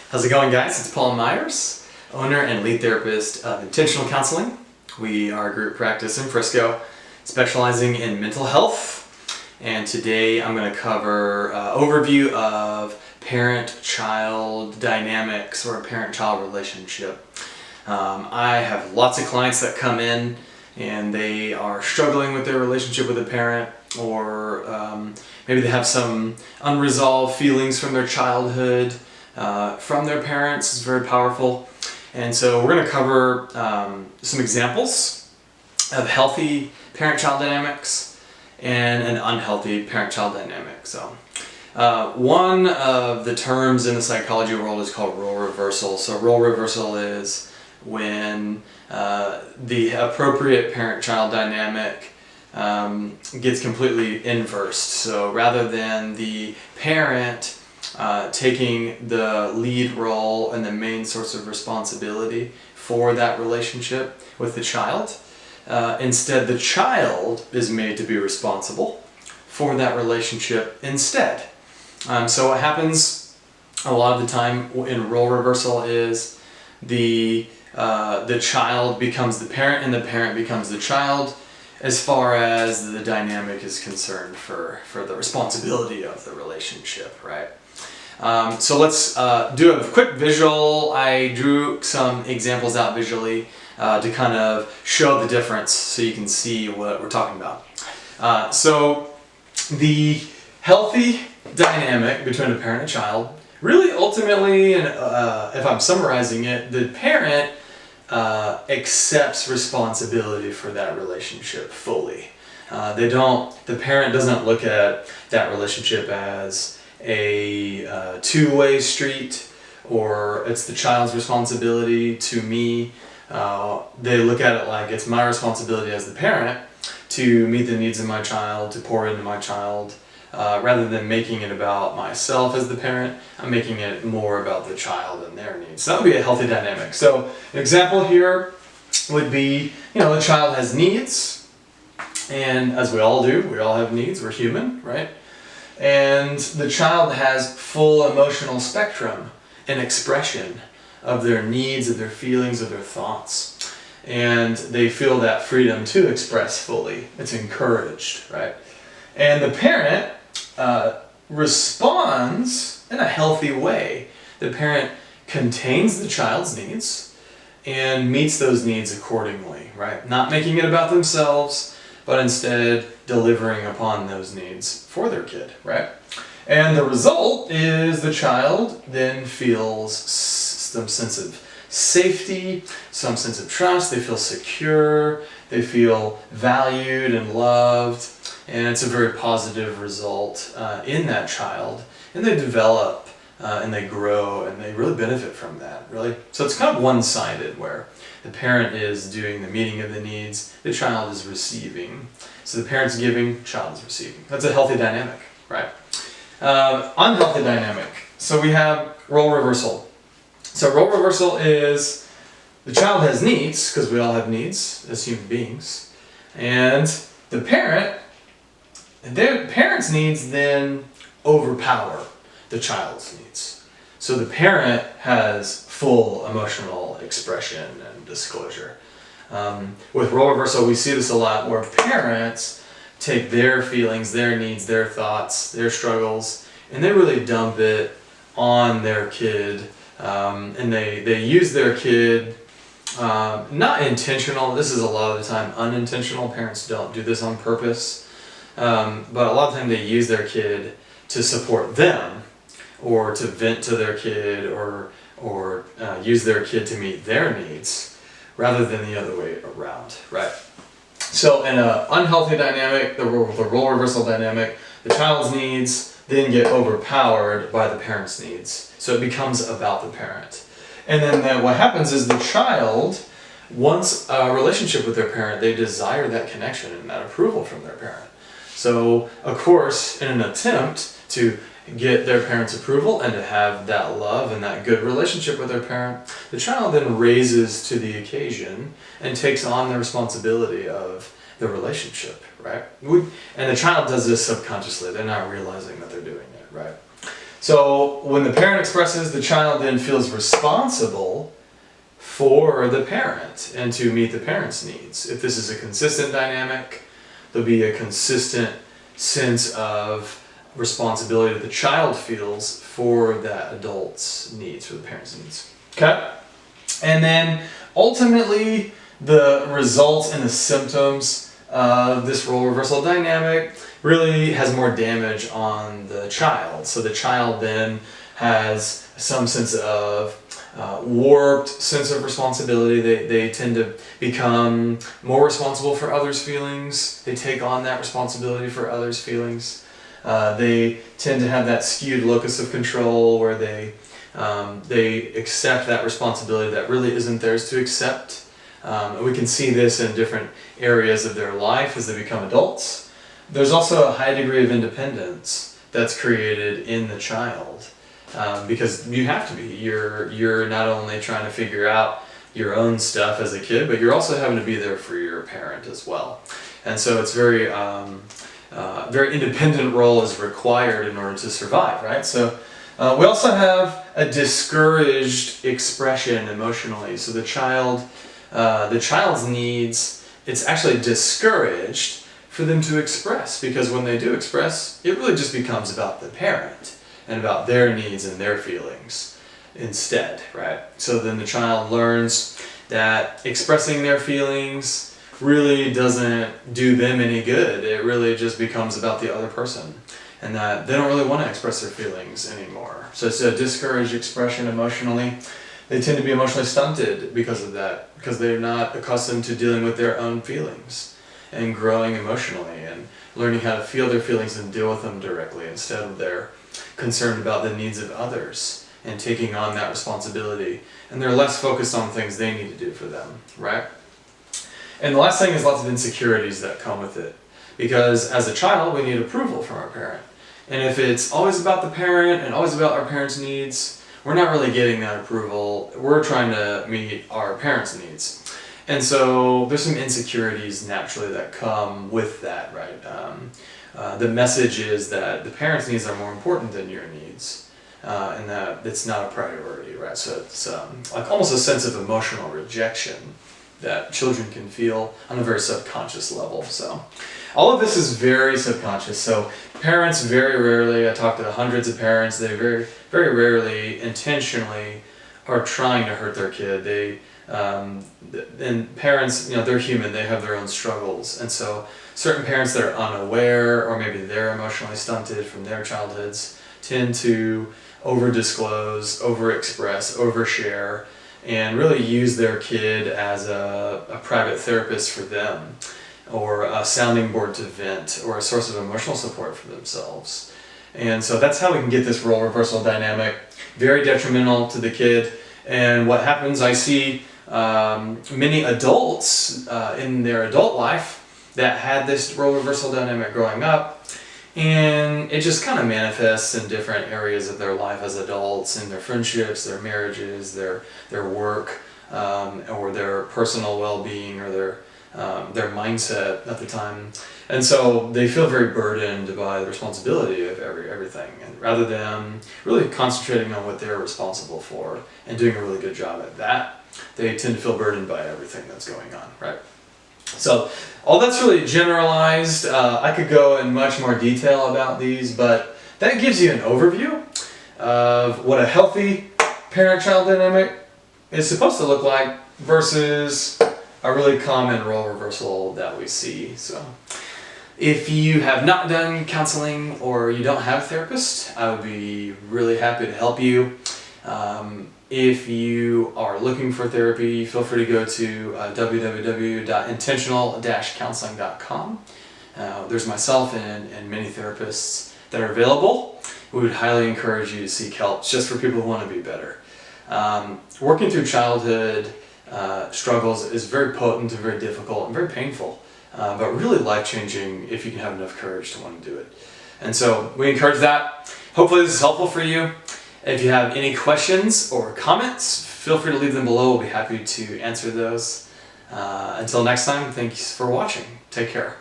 How's it going, guys? It's Paul Myers, owner and lead therapist of Intentional Counseling. We are a group practice in Frisco, specializing in mental health. And today I'm going to cover overview of parent-child dynamics or a parent-child relationship. I have lots of clients that come in and they are struggling with their relationship with a parent, or maybe they have some unresolved feelings from their childhood, from their parents. Is very powerful. And so we're going to cover some examples of healthy parent-child dynamics and an unhealthy parent-child dynamic. So one of the terms in the psychology world is called role reversal. So role reversal is when the appropriate parent-child dynamic gets completely inversed. So rather than the parent taking the lead role and the main source of responsibility for that relationship with the child, instead the child is made to be responsible for that relationship instead. So what happens a lot of the time in role reversal is the child becomes the parent and the parent becomes the child as far as the dynamic is concerned for the responsibility of the relationship, right? So let's do a quick visual. I drew some examples out visually to kind of show the difference so you can see what we're talking about. So the healthy dynamic between a parent and child, really ultimately, and if I'm summarizing it, the parent accepts responsibility for that relationship fully. The parent doesn't look at that relationship as a two-way street, or it's the child's responsibility to me. They look at it like it's my responsibility as the parent to meet the needs of my child, to pour into my child. Rather than making it about myself as the parent, I'm making it more about the child and their needs. So that would be a healthy dynamic. So an example here would be, the child has needs, and as we all do, we all have needs, we're human, right? And the child has full emotional spectrum and expression of their needs, of their feelings, of their thoughts. And they feel that freedom to express fully. It's encouraged, right? And the parent responds in a healthy way. The parent contains the child's needs and meets those needs accordingly, right? Not making it about themselves, but instead delivering upon those needs for their kid, right? And the result is the child then feels some sense of safety, some sense of trust. They feel secure, they feel valued and loved, and it's a very positive result in that child. And they develop and they grow and they really benefit from that, really. So it's kind of one-sided, where the parent is doing the meeting of the needs, the child is receiving. So the parent's giving, child is receiving. That's a healthy dynamic, right? Unhealthy dynamic. So we have role reversal. So role reversal is the child has needs, because we all have needs as human beings, and the parent's needs then overpower the child's needs. So the parent has full emotional expression and disclosure. With role reversal, we see this a lot, where parents take their feelings, their needs, their thoughts, their struggles, and they really dump it on their kid. And they use their kid, not intentional. This is a lot of the time unintentional. Parents don't do this on purpose. But a lot of the time they use their kid to support them, or to vent to their kid, or use their kid to meet their needs, rather than the other way around, right? So in an unhealthy dynamic, the role reversal dynamic, the child's needs then get overpowered by the parent's needs. So it becomes about the parent. And then what happens is the child wants a relationship with their parent. They desire that connection and that approval from their parent. So, of course, in an attempt to get their parents' approval and to have that love and that good relationship with their parent, the child then raises to the occasion and takes on the responsibility of the relationship, right? And the child does this subconsciously. They're not realizing that they're doing it, right? So when the parent expresses, the child then feels responsible for the parent and to meet the parent's needs. If this is a consistent dynamic, there'll be a consistent sense of responsibility that the child feels for that adult's needs, for the parent's needs. Okay? And then ultimately, the results and the symptoms of this role reversal dynamic really has more damage on the child. So the child then has some sense of warped sense of responsibility. They tend to become more responsible for others' feelings. They take on that responsibility for others' feelings. They tend to have that skewed locus of control where they accept that responsibility that really isn't theirs to accept. We can see this in different areas of their life as they become adults. There's also a high degree of independence that's created in the child. Because you have to be. You're not only trying to figure out your own stuff as a kid, but you're also having to be there for your parent as well. And so it's very independent role is required in order to survive, right? So we also have a discouraged expression emotionally. So the child's needs, it's actually discouraged for them to express, because when they do express, it really just becomes about the parent and about their needs and their feelings instead, right? So then the child learns that expressing their feelings really doesn't do them any good. It really just becomes about the other person, and that they don't really want to express their feelings anymore. So it's a discouraged expression emotionally. They tend to be emotionally stunted because of that, because they're not accustomed to dealing with their own feelings and growing emotionally and learning how to feel their feelings and deal with them directly instead of their concerned about the needs of others and taking on that responsibility. And they're less focused on things they need to do for them, right? And the last thing is lots of insecurities that come with it. Because as a child, we need approval from our parent. And if it's always about the parent and always about our parents' needs, we're not really getting that approval. We're trying to meet our parents' needs. And so there's some insecurities naturally that come with that, right? The message is that the parents' needs are more important than your needs, and that it's not a priority, right? So it's like almost a sense of emotional rejection that children can feel on a very subconscious level. So all of this is very subconscious. So parents very rarely, I talk to hundreds of parents, they very, very rarely intentionally are trying to hurt their kid. And parents, they're human, they have their own struggles. And so certain parents that are unaware, or maybe they're emotionally stunted from their childhoods, tend to over-disclose, over-express, overshare, and really use their kid as a private therapist for them, or a sounding board to vent, or a source of emotional support for themselves. And so that's how we can get this role reversal dynamic, very detrimental to the kid. And what happens, I see many adults in their adult life that had this role reversal dynamic growing up, and it just kind of manifests in different areas of their life as adults, in their friendships, their marriages, their work, or their personal well-being, or their mindset at the time. And so they feel very burdened by the responsibility of everything, and rather than really concentrating on what they're responsible for and doing a really good job at that, they tend to feel burdened by everything that's going on, right? So all that's really generalized. I could go in much more detail about these, but that gives you an overview of what a healthy parent-child dynamic is supposed to look like versus a really common role reversal that we see. So if you have not done counseling or you don't have a therapist, I would be really happy to help you. If you are looking for therapy, feel free to go to www.intentional-counseling.com. There's myself and many therapists that are available. We would highly encourage you to seek help just for people who want to be better. Working through childhood struggles is very potent and very difficult and very painful, but really life-changing if you can have enough courage to want to do it. And so we encourage that. Hopefully this is helpful for you. If you have any questions or comments, feel free to leave them below. We'll be happy to answer those. Until next time, thanks for watching. Take care.